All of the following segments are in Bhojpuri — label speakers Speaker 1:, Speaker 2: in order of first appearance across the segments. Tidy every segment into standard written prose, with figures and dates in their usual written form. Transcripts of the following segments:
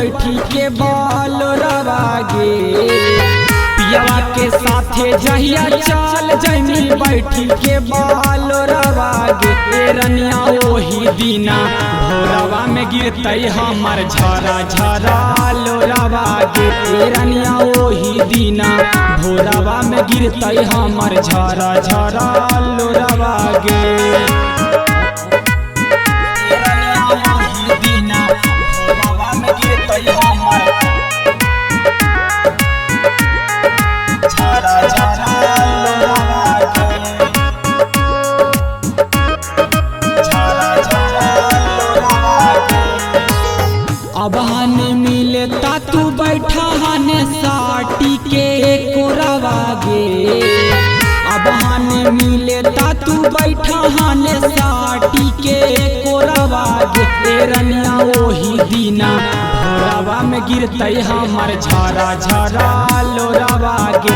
Speaker 1: बैठी के बाल रवागे पियावा के साथे जहिया चाल जमी बैठी के बाल रवागे रनिया ओही दीना भोरवा में गिरते हमर झरा झरा लोरावागे रनिया ओही दीना भोरवा में गिरते हमर झरा झरा लोरावागे अब हने मिले तू बैठा हने साटी के कोरावागे अब हने मिले तू बैठा हने साटी के कोरावागे रनिया ओही दीना भोरवा में गिरते हमर झरा झरा लोरावागे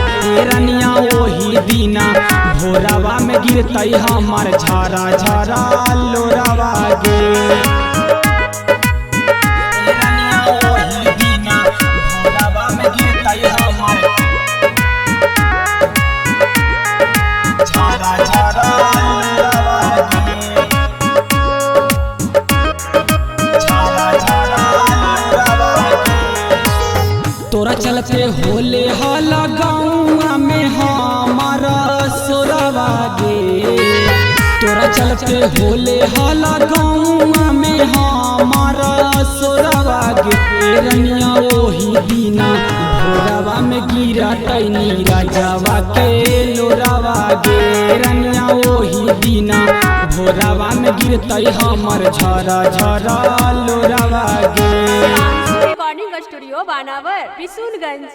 Speaker 1: रनिया ओही दीना भोरवा में गिरते हमर झरा झरा लोरावागे तोरा चलते होले हला गाँव में हमारा सोरावागे तोरा चलते होले हला गाँव में हमारा सोरावागे रनिया ओही दीना भोरवा में गिरा तैनी राजावा के लोरावागे रनिया ओही दीना भोरवा में गिरते हमर झरा झरा लोरावागे।
Speaker 2: रिकॉर्डिंग स्टूडियो बानावर, बिशुनगंज।